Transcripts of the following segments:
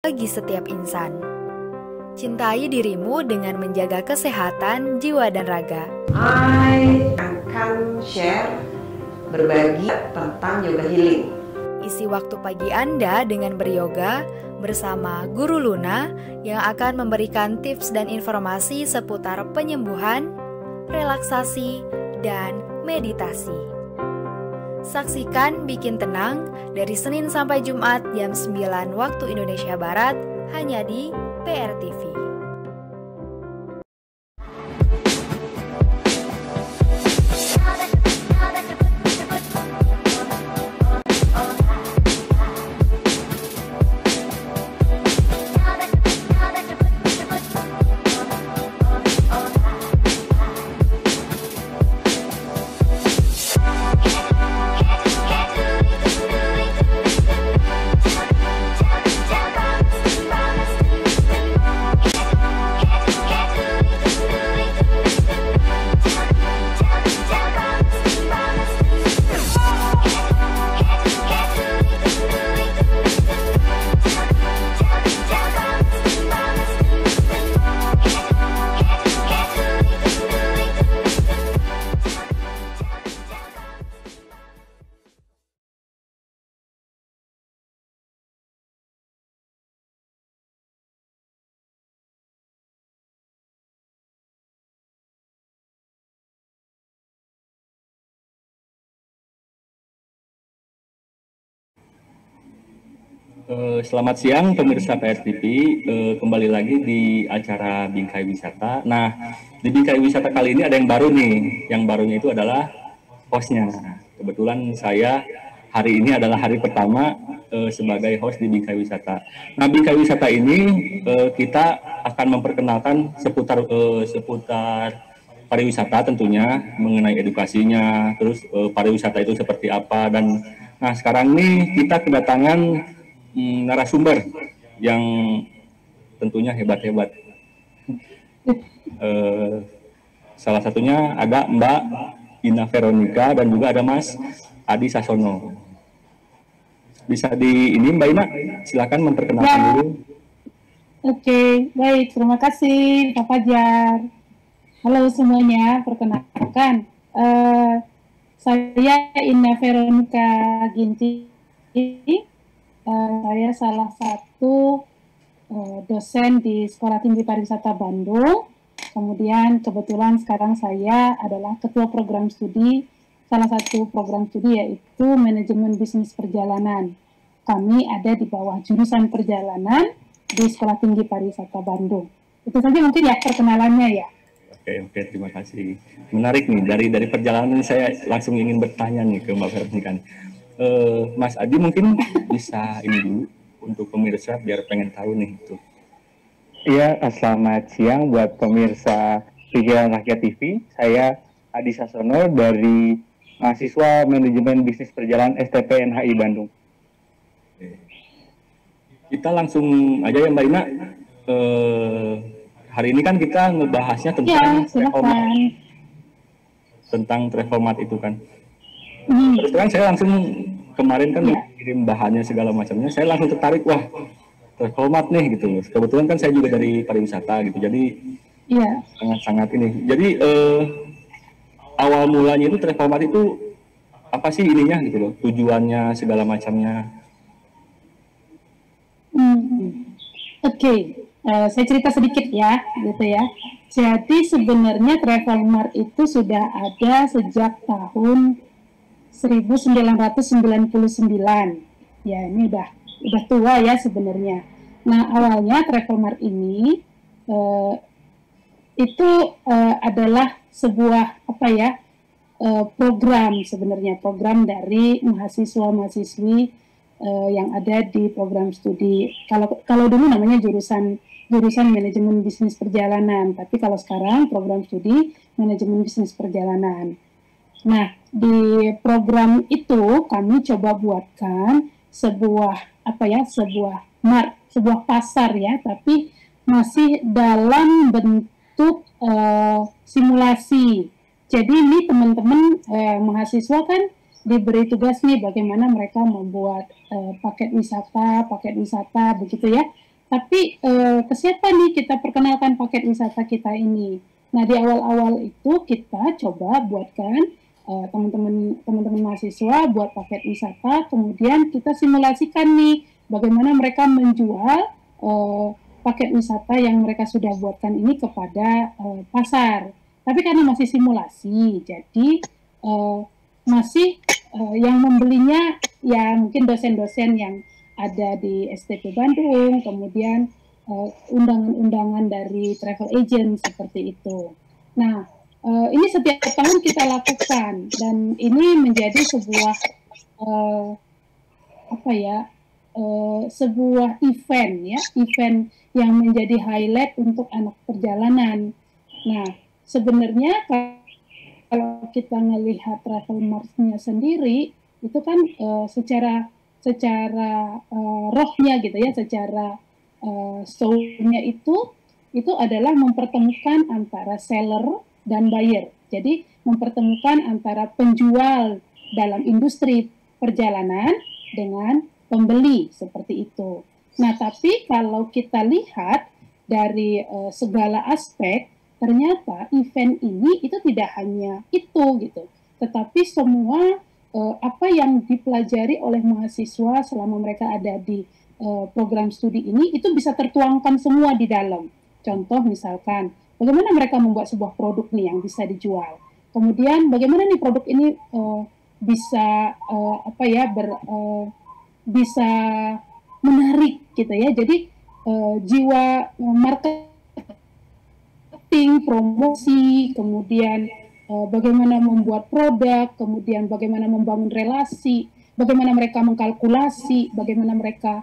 bagi setiap insan. Cintai dirimu dengan menjaga kesehatan jiwa dan raga. I akan share berbagi tentang yoga healing. Isi waktu pagi Anda dengan beryoga bersama Guru Luna yang akan memberikan tips dan informasi seputar penyembuhan, relaksasi, dan meditasi. Saksikan Bikin Tenang dari Senin sampai Jumat jam 9 waktu Indonesia Barat hanya di PRTV. Selamat siang pemirsa PRTV, kembali lagi di acara Bingkai Wisata. Nah, di Bingkai Wisata kali ini ada yang baru nih. Yang barunya itu adalah hostnya. Kebetulan saya hari ini adalah hari pertama sebagai host di Bingkai Wisata. Nah, Bingkai Wisata ini kita akan memperkenalkan seputar pariwisata tentunya, mengenai edukasinya, terus pariwisata itu seperti apa. Dan nah sekarang ini kita kedatangan narasumber yang tentunya hebat-hebat. Salah satunya ada Mbak Ina Veronica dan juga ada Mas Adi Sasono. Bisa di ini Mbak Ina, silakan memperkenalkan dulu. Oke, baik, terima kasih Pak Fajar. Halo semuanya, perkenalkan saya Ina Veronica Ginti. Saya salah satu dosen di Sekolah Tinggi Pariwisata Bandung. Kemudian kebetulan sekarang saya adalah ketua program studi, salah satu program studi yaitu Manajemen Bisnis Perjalanan. Kami ada di bawah jurusan perjalanan di Sekolah Tinggi Pariwisata Bandung. Itu saja mungkin ya perkenalannya ya. Oke, terima kasih. Menarik nih, dari perjalanan ini saya langsung ingin bertanya nih ke Mbak Veronica. Mas Adi mungkin bisa ini dulu untuk pemirsa biar pengen tahu nih itu. Iya, selamat siang buat pemirsa Pikiran Rakyat TV. Saya Adi Sasono dari mahasiswa Manajemen Bisnis Perjalanan STP NHI Bandung. Kita langsung aja ya Mbak Ina. Hari ini kan kita ngebahasnya tentang travel mart itu kan. Terus terang saya langsung kemarin kan kirim bahannya segala macamnya, saya langsung tertarik, wah travel mart nih gitu. Kebetulan kan saya juga dari pariwisata gitu, jadi sangat-sangat ini. Jadi awal mulanya itu travel mart itu apa sih ininya gitu loh, tujuannya segala macamnya. Oke. Saya cerita sedikit ya, gitu ya. Jadi sebenarnya travel mart itu sudah ada sejak tahun 1999. Ya, ini udah tua ya sebenarnya. Nah, awalnya travel mart ini itu adalah sebuah program sebenarnya, program dari mahasiswa-mahasiswi yang ada di program studi. Kalau dulu namanya jurusan manajemen bisnis perjalanan, tapi kalau sekarang program studi manajemen bisnis perjalanan. Nah, di program itu kami coba buatkan sebuah pasar ya, tapi masih dalam bentuk simulasi. Jadi ini teman-teman mahasiswa kan diberi tugas nih bagaimana mereka membuat paket wisata begitu ya. Tapi ke siapa nih kita perkenalkan paket wisata kita ini? Nah, di awal-awal itu kita coba buatkan teman-teman mahasiswa buat paket wisata, kemudian kita simulasikan nih bagaimana mereka menjual paket wisata yang mereka sudah buatkan ini kepada pasar. Tapi karena masih simulasi, jadi masih yang membelinya ya mungkin dosen-dosen yang ada di STP Bandung, kemudian undangan-undangan dari travel agent seperti itu. Nah, ini setiap tahun kita lakukan dan ini menjadi sebuah sebuah event yang menjadi highlight untuk anak perjalanan. Nah, sebenarnya kalau kita melihat travel mart-nya sendiri itu kan secara rohnya gitu ya, secara soul-nya itu adalah mempertemukan antara seller dan buyer. Jadi mempertemukan antara penjual dalam industri perjalanan dengan pembeli seperti itu. Nah, tapi kalau kita lihat dari segala aspek, ternyata event ini itu tidak hanya itu gitu, tetapi semua apa yang dipelajari oleh mahasiswa selama mereka ada di program studi ini itu bisa tertuangkan semua di dalam. Contoh misalkan, bagaimana mereka membuat sebuah produk nih yang bisa dijual. Kemudian bagaimana nih produk ini bisa bisa menarik gitu ya. Jadi jiwa marketing, promosi, kemudian bagaimana membuat produk, kemudian bagaimana membangun relasi, bagaimana mereka mengkalkulasi, bagaimana mereka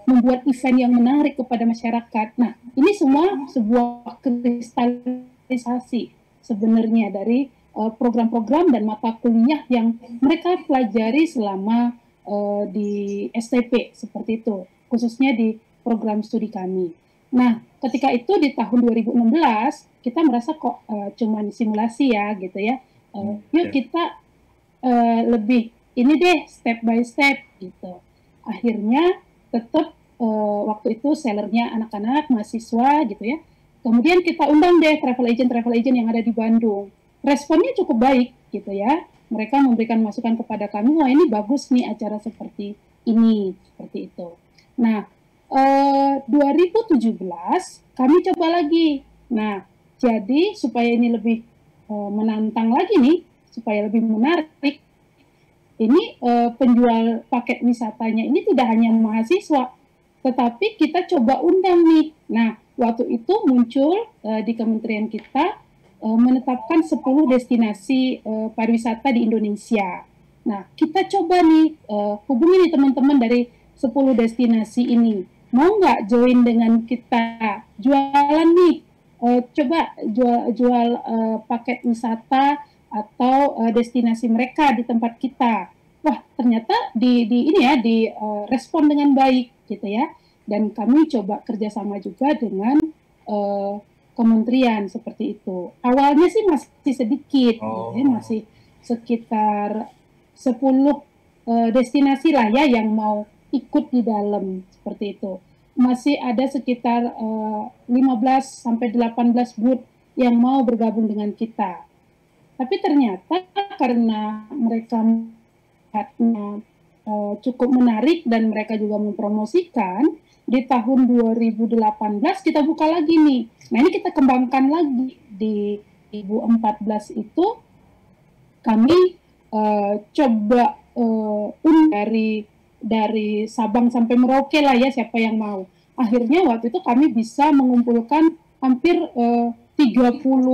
membuat event yang menarik kepada masyarakat. Nah, ini semua sebuah kristalisasi sebenarnya dari program-program dan mata kuliah yang mereka pelajari selama di STP seperti itu, khususnya di program studi kami. Nah, ketika itu di tahun 2016 kita merasa kok cuman simulasi ya gitu ya. Yuk kita lebih ini deh step by step gitu. Akhirnya tetap waktu itu sellernya anak-anak mahasiswa gitu ya. Kemudian kita undang deh travel agent yang ada di Bandung. Responnya cukup baik gitu ya. Mereka memberikan masukan kepada kami, wah ini bagus nih acara seperti ini, seperti itu. Nah, 2017 kami coba lagi. Nah, jadi supaya ini lebih menantang lagi nih, supaya lebih menarik, ini penjual paket wisatanya ini tidak hanya mahasiswa, tetapi kita coba undang nih. Nah, waktu itu muncul di kementerian kita menetapkan 10 destinasi pariwisata di Indonesia. Nah, kita coba nih hubungi nih teman-teman dari 10 destinasi ini. Mau nggak join dengan kita? Jualan nih, coba jual paket wisata atau destinasi mereka di tempat kita. Wah, ternyata di respon dengan baik gitu ya. Dan kami coba kerjasama juga dengan kementerian seperti itu. Awalnya sih masih sedikit, ya, masih sekitar 10 destinasi lah ya yang mau ikut di dalam seperti itu. Masih ada sekitar 15 sampai 18 booth yang mau bergabung dengan kita. Tapi ternyata karena mereka cukup menarik dan mereka juga mempromosikan, di tahun 2018 kita buka lagi nih. Nah, ini kita kembangkan lagi di 2014 itu kami coba dari Sabang sampai Merauke lah ya, siapa yang mau. Akhirnya waktu itu kami bisa mengumpulkan hampir 34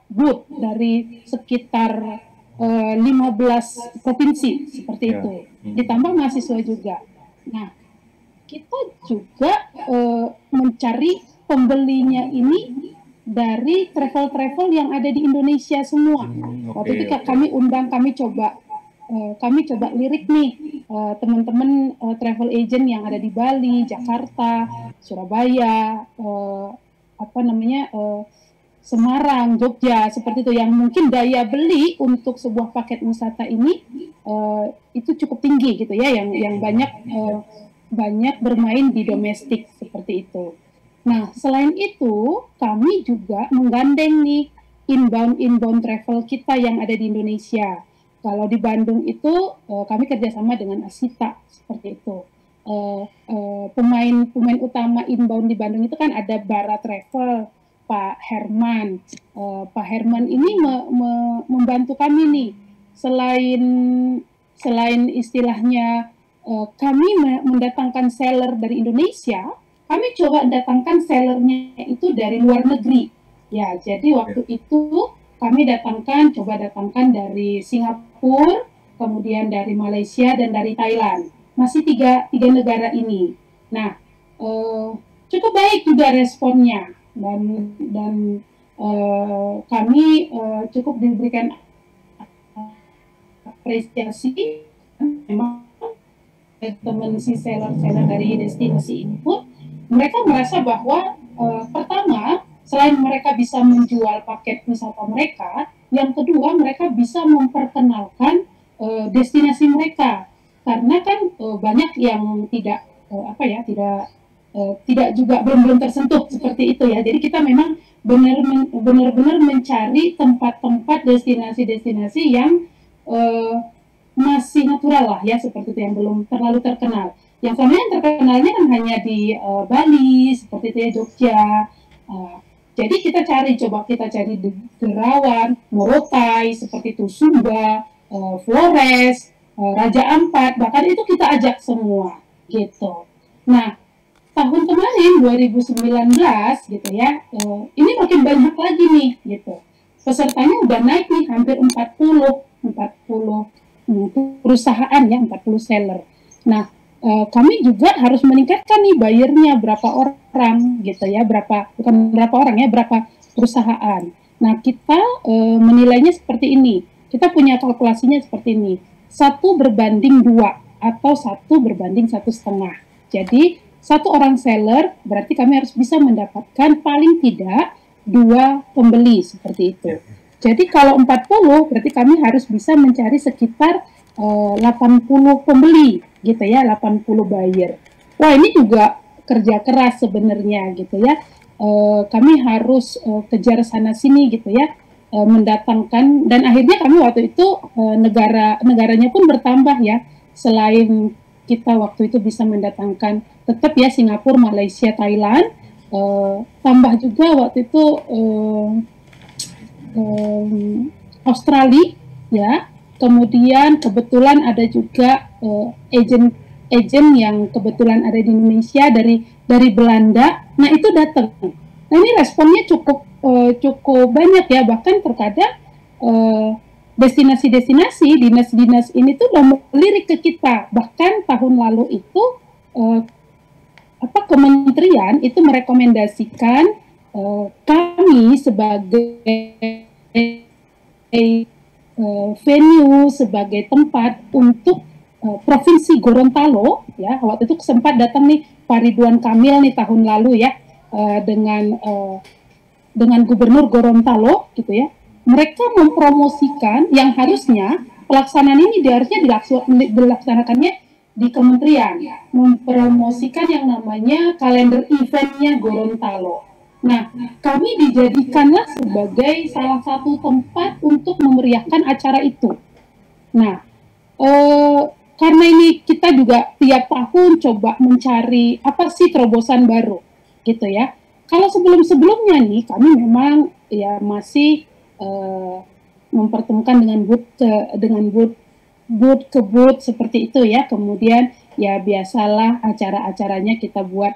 booth dari sekitar 15 provinsi seperti itu. Ditambah mahasiswa juga. Nah, kita juga mencari pembelinya ini dari travel-travel yang ada di Indonesia semua. Waktu itu kami undang, kami coba lirik nih teman-teman travel agent yang ada di Bali, Jakarta, Surabaya, Semarang, Jogja, seperti itu, yang mungkin daya beli untuk sebuah paket wisata ini itu cukup tinggi gitu ya, yang banyak banyak bermain di domestik seperti itu. Nah, selain itu, kami juga menggandeng nih inbound travel kita yang ada di Indonesia. Kalau di Bandung itu kami kerjasama dengan Asita seperti itu. Pemain utama inbound di Bandung itu kan ada Bara Travel, Pak Herman. Pak Herman ini membantu kami nih. Selain istilahnya kami mendatangkan seller dari Indonesia, kami coba datangkan sellernya itu dari luar negeri. Ya, jadi waktu itu kami coba datangkan dari Singapura, kemudian dari Malaysia dan dari Thailand. Masih tiga negara ini. Nah, cukup baik juga responnya dan kami cukup diberikan apresiasi. Memang teman si seller dari destinasi ini pun mereka merasa bahwa pertama, selain mereka bisa menjual paket wisata mereka, yang kedua mereka bisa memperkenalkan destinasi mereka, karena kan banyak yang tidak tidak juga belum tersentuh seperti itu ya. Jadi kita memang benar-benar mencari tempat-tempat destinasi-destinasi yang masih natural lah ya, seperti itu, yang belum terlalu terkenal. Yang sama yang terkenalnya kan hanya di Bali, seperti itu ya, Jogja. Jadi kita cari di Derawan, Morotai, seperti itu, Sumba, Flores, Raja Ampat, bahkan itu kita ajak semua gitu. Nah, tahun kemarin 2019 gitu ya, ini makin banyak lagi nih gitu. Pesertanya udah naik nih, hampir 40 perusahaan ya, 40 seller. Nah, kami juga harus meningkatkan nih bayarnya berapa orang gitu ya, berapa perusahaan. Nah, kita menilainya seperti ini. Kita punya kalkulasinya seperti ini. 1 berbanding 2 atau 1 berbanding 1,5. Jadi, 1 orang seller berarti kami harus bisa mendapatkan paling tidak 2 pembeli seperti itu. Jadi kalau 40 berarti kami harus bisa mencari sekitar 80 pembeli gitu ya, 80 buyer. Wah, ini juga kerja keras sebenarnya gitu ya. Kami harus kejar sana sini gitu ya, mendatangkan, dan akhirnya kami waktu itu negaranya pun bertambah ya. Selain kita waktu itu bisa mendatangkan tetap ya Singapura, Malaysia, Thailand, tambah juga waktu itu Australia ya. Kemudian kebetulan ada juga agent yang kebetulan ada di Indonesia dari Belanda. Nah, itu datang. Nah, ini responnya cukup banyak ya, bahkan terkadang destinasi-destinasi, dinas-dinas ini tuh udah melirik ke kita. Bahkan tahun lalu itu kementerian itu merekomendasikan kami sebagai venue, sebagai tempat untuk Provinsi Gorontalo ya. Waktu itu sempat datang nih Pak Ridwan Kamil nih tahun lalu ya, dengan Gubernur Gorontalo gitu ya. Mereka mempromosikan yang harusnya pelaksanaan ini harusnya dilaksanakannya di kementerian, mempromosikan yang namanya kalender eventnya Gorontalo. Nah, kami dijadikanlah sebagai salah satu tempat untuk memeriahkan acara itu. Nah, karena ini kita juga tiap tahun coba mencari apa sih terobosan baru, gitu ya. Kalau sebelum-sebelumnya nih, kami memang ya masih mempertemukan dengan booth ke booth seperti itu ya. Kemudian ya biasalah acara-acaranya kita buat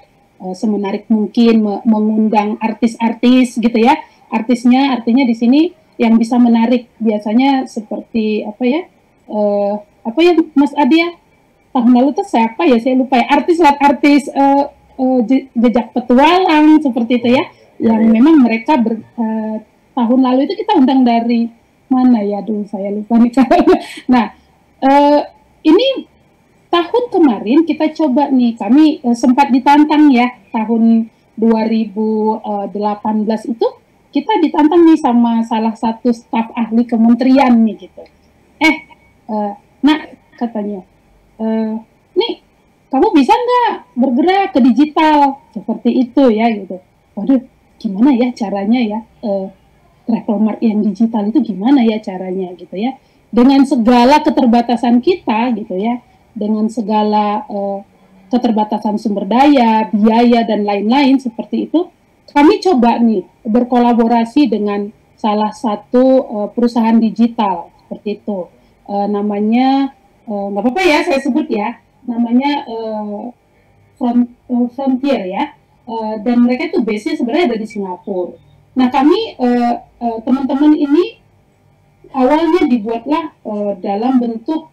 semenarik mungkin, mengundang artis-artis gitu ya. Artisnya artinya di sini yang bisa menarik biasanya seperti apa ya Mas Adia tahun lalu tuh siapa ya, saya lupa ya, artis jejak petualang seperti itu ya, yang memang mereka tahun lalu itu kita undang dari mana ya, dulu saya lupa nih. Nah, ini tahun kemarin kita coba nih, kami sempat ditantang ya, tahun 2018 itu kita ditantang nih sama salah satu staf ahli kementerian nih gitu. Nah katanya, nih kamu bisa nggak bergerak ke digital seperti itu ya gitu. Waduh, gimana ya caranya ya travel mart yang digital itu gimana ya caranya gitu ya. Dengan segala keterbatasan kita gitu ya, dengan segala keterbatasan sumber daya, biaya dan lain-lain seperti itu, kami coba nih berkolaborasi dengan salah satu perusahaan digital seperti itu. Namanya nggak apa-apa ya saya sebut ya, namanya Frontier ya, dan mereka itu base-nya sebenarnya ada di Singapura. Nah kami teman-teman ini awalnya dibuatlah dalam bentuk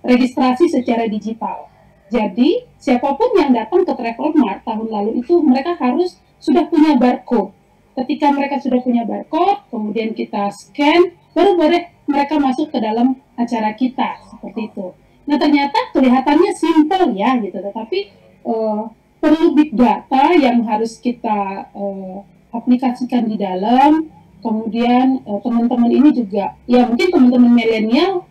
registrasi secara digital. Jadi siapapun yang datang ke Travel Mart tahun lalu itu mereka harus sudah punya barcode. Ketika mereka sudah punya barcode, kemudian kita scan, baru boleh mereka masuk ke dalam acara kita seperti itu. Nah ternyata kelihatannya simple ya gitu, tetapi perlu big data yang harus kita aplikasikan di dalam. Kemudian teman-teman ini juga, ya mungkin teman-teman milenial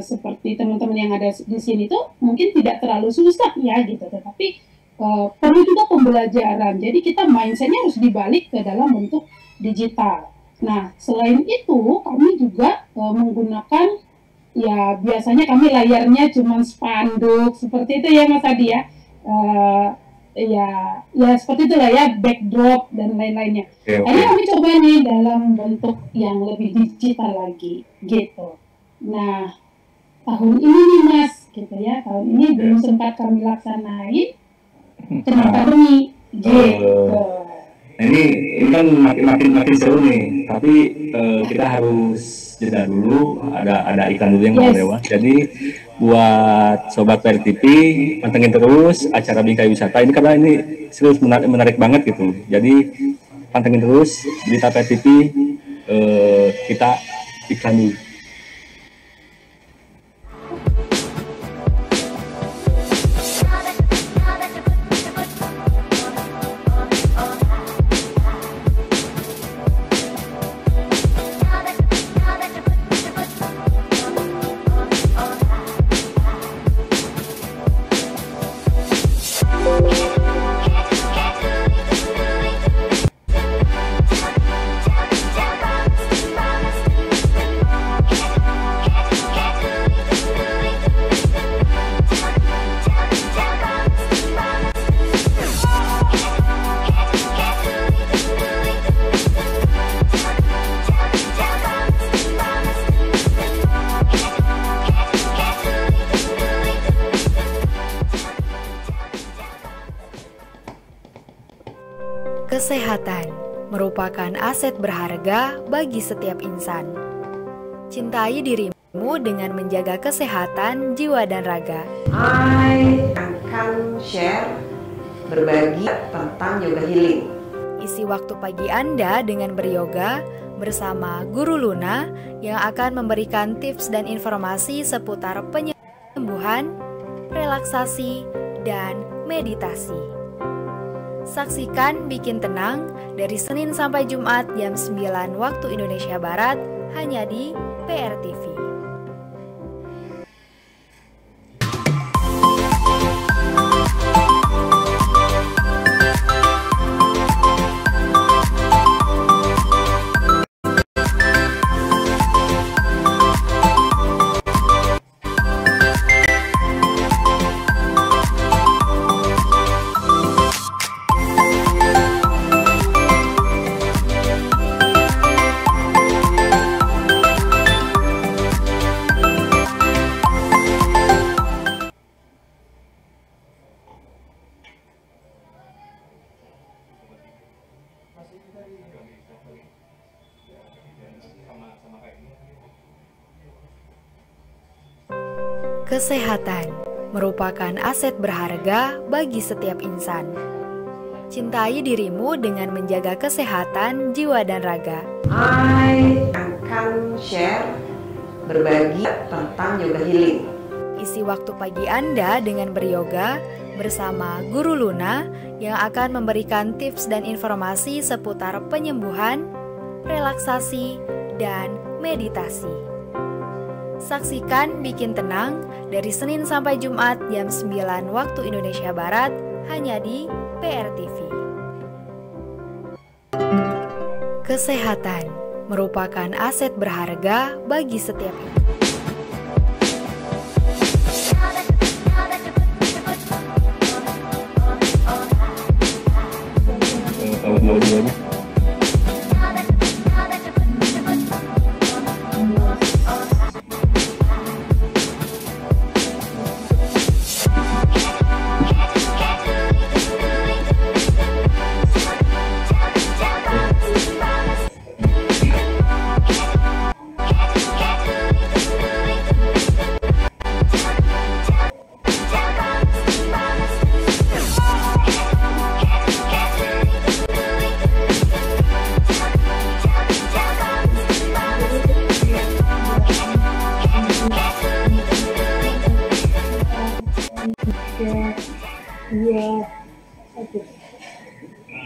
seperti teman-teman yang ada di sini tuh mungkin tidak terlalu susah ya gitu, tetapi perlu juga pembelajaran. Jadi kita mindsetnya harus dibalik ke dalam bentuk digital. Nah selain itu kami juga menggunakan, ya biasanya kami layarnya cuma spanduk seperti itu ya Mas Adi ya. Ya seperti itulah ya, backdrop dan lain-lainnya. Ini kami coba nih dalam bentuk yang lebih digital lagi, gitu. Nah, tahun ini nih Mas, gitu ya, tahun ini belum sempat kami laksanain, kena pandemi, gitu. Nah ini kan makin seru nih, tapi kita harus jeda dulu, ada iklan dulu yang mau lewat. Jadi buat sobat PRTV, pantengin terus acara Bingkai Wisata ini karena ini serius menarik banget gitu. Jadi pantengin terus berita PRTV, kita iklan dulu. Kesehatan merupakan aset berharga bagi setiap insan. Cintai dirimu dengan menjaga kesehatan jiwa dan raga. I akan share, berbagi tentang yoga healing. Isi waktu pagi Anda dengan beryoga bersama Guru Luna yang akan memberikan tips dan informasi seputar penyembuhan, relaksasi, dan meditasi. Saksikan Bikin Tenang dari Senin sampai Jumat jam 9 waktu Indonesia Barat hanya di PRTV. Kesehatan merupakan aset berharga bagi setiap insan. Cintai dirimu dengan menjaga kesehatan jiwa dan raga. I akan share, berbagi tentang yoga healing. Isi waktu pagi Anda dengan beryoga bersama Guru Luna yang akan memberikan tips dan informasi seputar penyembuhan, relaksasi, dan meditasi. Saksikan Bikin Tenang dari Senin sampai Jumat jam 9 waktu Indonesia Barat hanya di PRTV. Kesehatan merupakan aset berharga bagi setiap individu.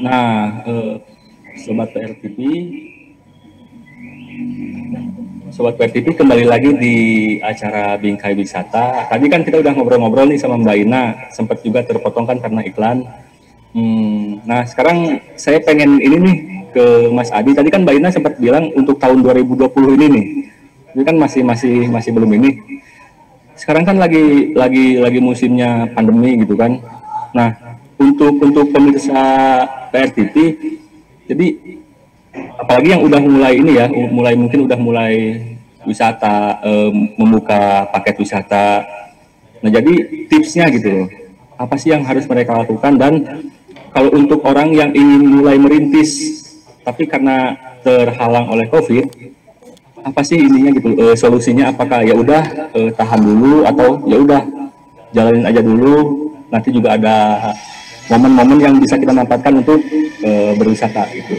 Nah, Sobat PRTV kembali lagi di acara Bingkai Wisata. Tadi kan kita udah ngobrol-ngobrol nih sama Mbak Ina, sempat juga terpotong kan karena iklan. Nah, sekarang saya pengen ini nih ke Mas Adi. Tadi kan Mbak Ina sempat bilang untuk tahun 2020 ini nih. Ini kan masih belum ini. Sekarang kan lagi musimnya pandemi gitu kan. Nah, untuk pemirsa PRTV, jadi apalagi yang udah mulai ini ya, mungkin udah mulai wisata, membuka paket wisata. Nah, jadi tipsnya gitu loh, apa sih yang harus mereka lakukan? Dan kalau untuk orang yang ingin mulai merintis, tapi karena terhalang oleh COVID, apa sih ininya gitu, solusinya? Apakah ya udah tahan dulu, atau ya udah jalanin aja dulu, nanti juga ada momen-momen yang bisa kita manfaatkan untuk berwisata gitu.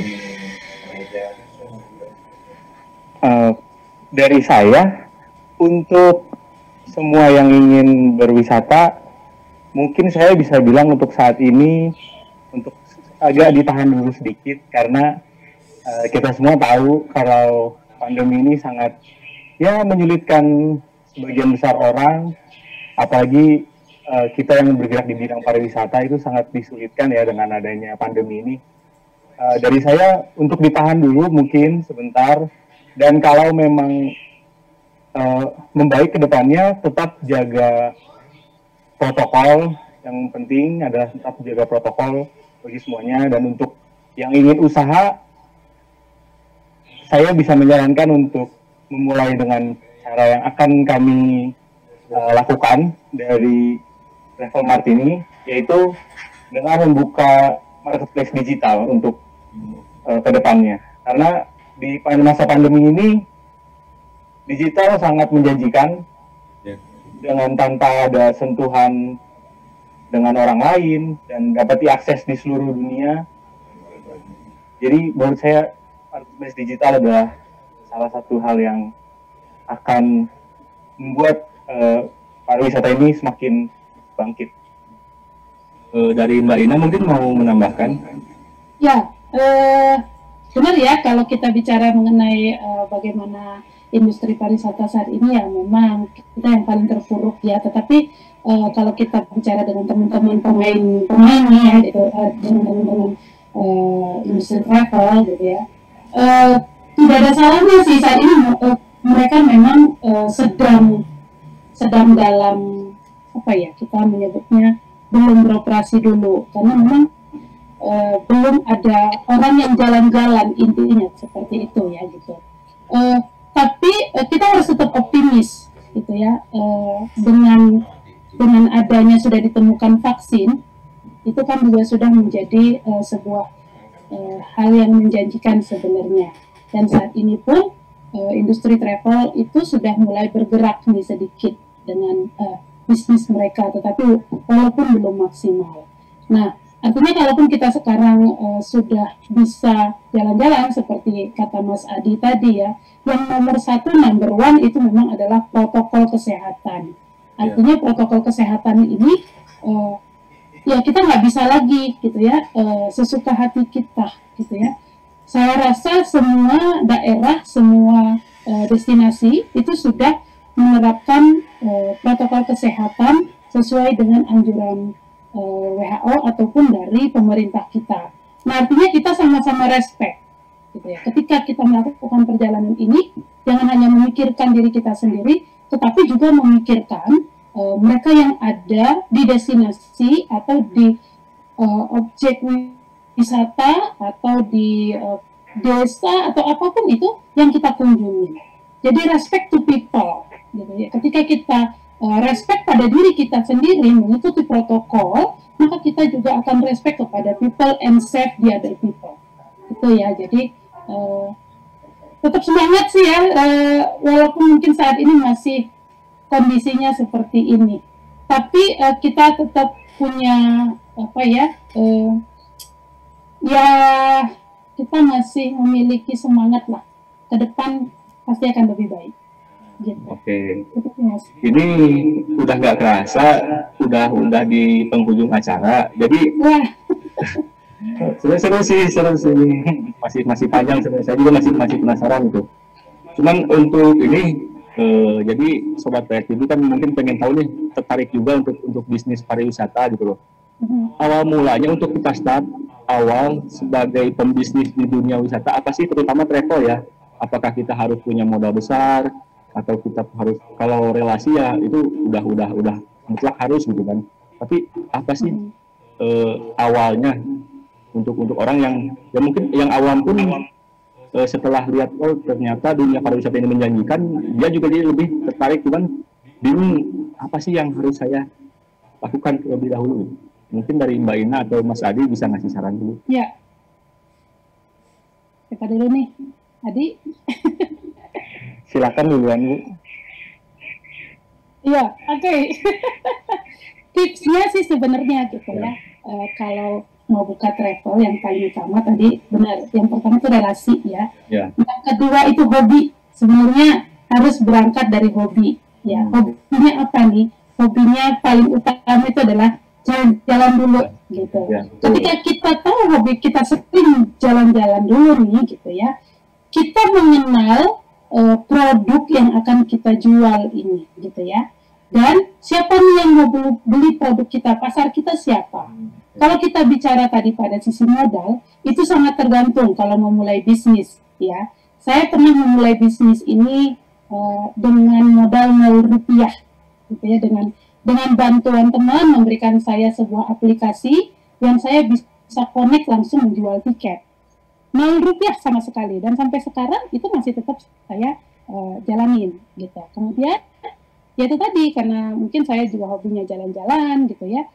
Dari saya, untuk semua yang ingin berwisata, mungkin saya bisa bilang untuk saat ini untuk agak ditahan dulu sedikit, karena kita semua tahu kalau pandemi ini sangat menyulitkan sebagian besar orang, apalagi kita yang bergerak di bidang pariwisata itu sangat disulitkan ya dengan adanya pandemi ini. Dari saya untuk ditahan dulu mungkin sebentar, dan kalau memang membaik ke depannya, tetap jaga protokol. Yang penting adalah tetap jaga protokol bagi semuanya. Dan untuk yang ingin usaha, saya bisa menyarankan untuk memulai dengan cara yang akan kami lakukan dari Travel Mart ini, yaitu dengan membuka marketplace digital untuk ke depannya. Karena di masa pandemi ini, digital sangat menjanjikan, dengan tanpa ada sentuhan dengan orang lain dan dapat diakses di seluruh dunia. Jadi menurut saya marketplace digital adalah salah satu hal yang akan membuat pariwisata ini semakin bangkit. Dari Mbak Ina mungkin mau menambahkan? Ya, benar ya, kalau kita bicara mengenai bagaimana industri pariwisata saat ini, ya memang kita yang paling terpuruk ya. Tetapi kalau kita bicara dengan teman-teman pemainnya ya, gitu, dengan teman-teman industri travel gitu ya, tidak ada salahnya sih saat ini mereka memang sedang dalam apa ya, kita menyebutnya belum beroperasi dulu, karena memang belum ada orang yang jalan-jalan, intinya seperti itu ya gitu. Tapi kita harus tetap optimis gitu ya, dengan adanya sudah ditemukan vaksin, itu kan juga sudah menjadi sebuah hal yang menjanjikan sebenarnya. Dan saat ini pun industri travel itu sudah mulai bergerak nih sedikit dengan bisnis mereka, tetapi walaupun belum maksimal. Nah, artinya kalaupun kita sekarang sudah bisa jalan-jalan seperti kata Mas Adi tadi ya, yang nomor satu, number one itu memang adalah protokol kesehatan. Artinya protokol kesehatan ini ya kita nggak bisa lagi gitu ya sesuka hati kita gitu ya. Saya rasa semua daerah, semua destinasi itu sudah menerapkan protokol kesehatan sesuai dengan anjuran WHO ataupun dari pemerintah kita. Nah, artinya kita sama-sama respect, gitu ya. Ketika kita melakukan perjalanan ini, jangan hanya memikirkan diri kita sendiri, tetapi juga memikirkan mereka yang ada di destinasi atau di objek wisata atau di desa atau apapun itu yang kita kunjungi. Jadi respect to people, gitu ya. Ketika kita respect pada diri kita sendiri, mengikuti protokol, maka kita juga akan respect kepada people and save the other people. Itu ya, jadi tetap semangat sih ya, walaupun mungkin saat ini masih kondisinya seperti ini. Tapi kita tetap punya ya kita masih memiliki semangat lah, ke depan pasti akan lebih baik. Gitu. Oke. Ini udah nggak kerasa, udah di penghujung acara. Jadi seru sih. Masih panjang sebenarnya. Saya juga masih penasaran gitu. Cuman untuk ini, jadi Sobat PSDB kan mungkin pengen tahu nih, tertarik juga untuk bisnis pariwisata gitu loh. Awal mulanya untuk kita start awal sebagai pembisnis di dunia wisata apa sih, terutama travel ya? Apakah kita harus punya modal besar? Atau kita harus, kalau relasi ya itu udah mutlak harus gitu kan, tapi apa sih awalnya untuk orang yang ya mungkin yang awam pun setelah lihat oh ternyata dunia pariwisata ini menjanjikan, dia juga jadi lebih tertarik, cuman bingung apa sih yang harus saya lakukan terlebih dahulu. Mungkin dari Mbak Ina atau Mas Adi bisa ngasih saran dulu. Ya, siapa dulu nih, Adi? Silakan duluan, Bu. Iya, oke. Tipsnya sih sebenarnya gitu ya. Kalau mau buka travel, yang paling utama tadi benar. Yang pertama itu relasi ya. Yang kedua itu hobi. Sebenarnya harus berangkat dari hobi. Ya, hobinya apa nih? Hobinya paling utama itu adalah jalan-jalan dulu gitu. Ketika kita tahu hobi kita sering jalan-jalan dulu nih gitu ya, kita mengenal produk yang akan kita jual ini gitu ya, dan siapa nih yang mau beli produk kita, pasar kita siapa. Kalau kita bicara tadi pada sisi modal, itu sangat tergantung kalau memulai bisnis ya. Saya pernah memulai bisnis ini dengan modal 0 rupiah gitu ya, dengan bantuan teman memberikan saya sebuah aplikasi yang saya bisa connect langsung menjual tiket. 0 rupiah sama sekali, dan sampai sekarang itu masih tetap saya jalanin gitu. Kemudian ya itu tadi, karena mungkin saya juga hobinya jalan-jalan gitu ya,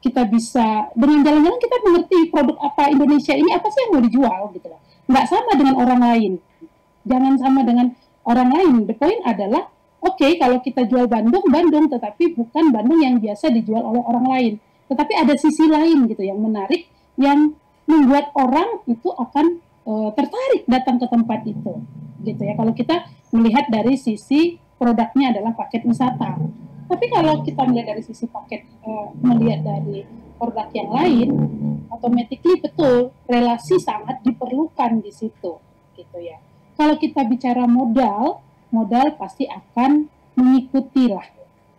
kita bisa dengan jalan-jalan kita mengerti produk apa Indonesia ini apa sih yang mau dijual gitu loh. Nggak sama dengan orang lain, jangan sama dengan orang lain. The point adalah kalau kita jual Bandung, tetapi bukan Bandung yang biasa dijual oleh orang lain, tetapi ada sisi lain gitu yang menarik, yang membuat orang itu akan tertarik datang ke tempat itu, gitu ya. Kalau kita melihat dari sisi produknya adalah paket wisata, tapi kalau kita melihat dari sisi paket, melihat dari produk yang lain, automatically betul relasi sangat diperlukan di situ, gitu ya. Kalau kita bicara modal pasti akan mengikuti lah,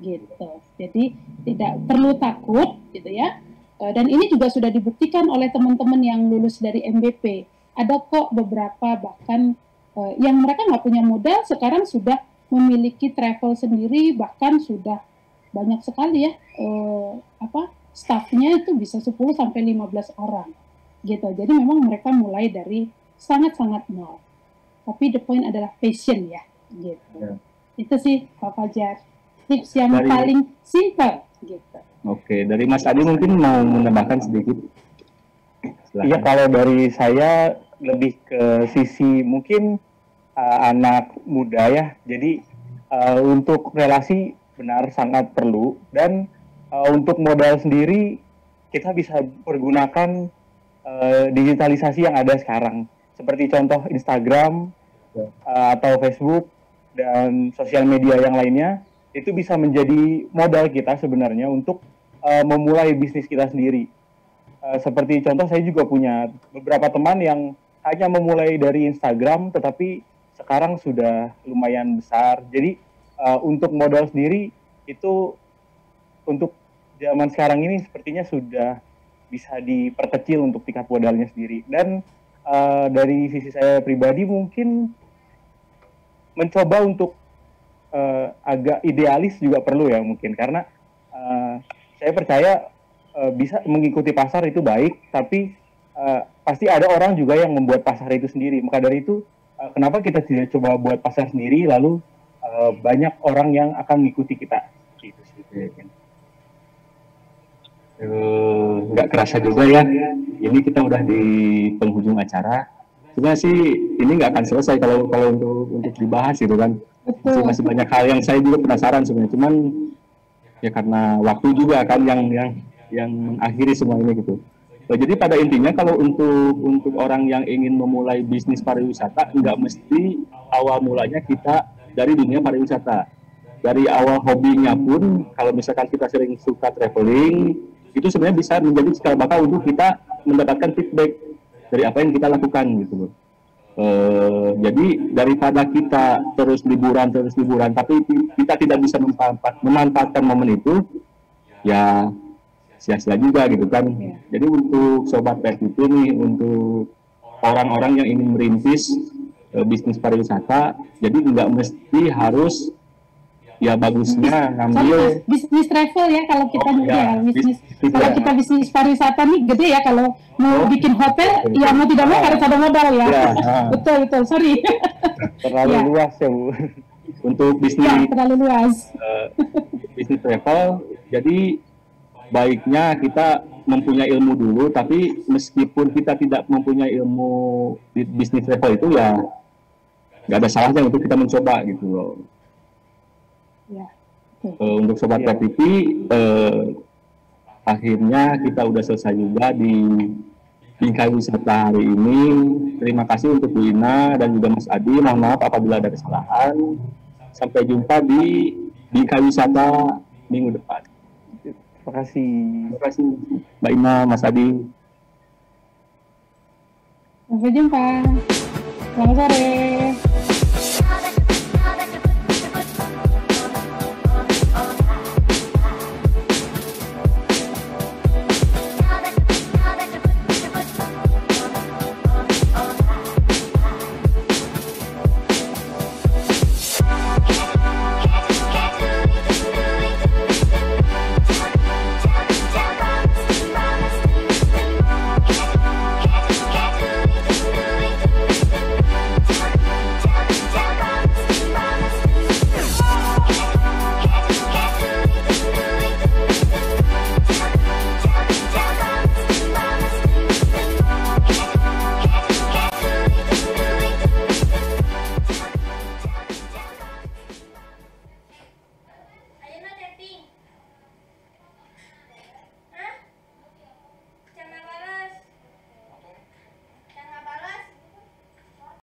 gitu. Jadi tidak perlu takut, gitu ya. Dan ini juga sudah dibuktikan oleh teman-teman yang lulus dari MBP. Ada kok beberapa bahkan yang mereka nggak punya modal sekarang sudah memiliki travel sendiri, bahkan sudah banyak sekali ya staffnya itu bisa 10-15 orang gitu. Jadi memang mereka mulai dari sangat-sangat nol. Tapi the point adalah passion ya gitu. Itu sih Pak Fajar, tips yang paling simple gitu. Oke, dari Mas Adi mungkin mau menambahkan sedikit. Iya, kalau dari saya lebih ke sisi mungkin anak muda ya. Jadi untuk relasi benar sangat perlu, dan untuk modal sendiri kita bisa pergunakan digitalisasi yang ada sekarang. Seperti contoh Instagram atau Facebook dan sosial media yang lainnya, itu bisa menjadi modal kita sebenarnya untuk memulai bisnis kita sendiri. Seperti contoh, saya juga punya beberapa teman yang hanya memulai dari Instagram, tetapi sekarang sudah lumayan besar. Jadi untuk modal sendiri itu untuk zaman sekarang ini sepertinya sudah bisa diperkecil untuk tingkat modalnya sendiri. Dan dari sisi saya pribadi mungkin mencoba untuk agak idealis juga perlu ya mungkin, karena saya percaya bisa mengikuti pasar itu baik, tapi pasti ada orang juga yang membuat pasar itu sendiri. Maka dari itu kenapa kita tidak coba buat pasar sendiri, lalu banyak orang yang akan mengikuti kita gitu sih. Nggak kerasa juga ya, ini kita udah di penghujung acara. Sebenarnya sih ini nggak akan selesai kalau untuk dibahas gitu kan. Masih banyak hal yang saya juga penasaran sebenarnya, cuman ya karena waktu juga kan yang mengakhiri semua ini gitu. Jadi pada intinya kalau untuk orang yang ingin memulai bisnis pariwisata, nggak mesti awal mulanya kita dari dunia pariwisata. Dari awal hobinya pun, kalau misalkan kita sering suka traveling, itu sebenarnya bisa menjadi cikal bakal untuk kita mendapatkan feedback dari apa yang kita lakukan gitu loh. Jadi daripada kita terus liburan tapi kita tidak bisa memanfaatkan momen itu, ya sia-sia juga gitu kan. Jadi untuk sobat PSDP nih, untuk orang-orang yang ingin merintis bisnis pariwisata, jadi nggak mesti harus ya bagusnya ngambil bisnis travel ya kalau kita bisnis kalau kita bisnis pariwisata nih gede ya, kalau mau bikin hotel ya mau tidak mau harus ada modal ya. Betul sorry terlalu luas ya Bu untuk bisnis terlalu luas. Bisnis travel, jadi baiknya kita mempunyai ilmu dulu, tapi meskipun kita tidak mempunyai ilmu di bisnis travel itu ya nggak ada salahnya untuk kita mencoba gitu loh. Untuk Sobat PTV, akhirnya kita udah selesai juga di Bingkai Wisata hari ini. Terima kasih untuk Bu Ina dan juga Mas Adi. Mohon maaf apabila ada kesalahan. Sampai jumpa di Bingkai Wisata minggu depan. Terima kasih. Terima kasih Mbak Ina, Mas Adi. Sampai jumpa. Selamat sore.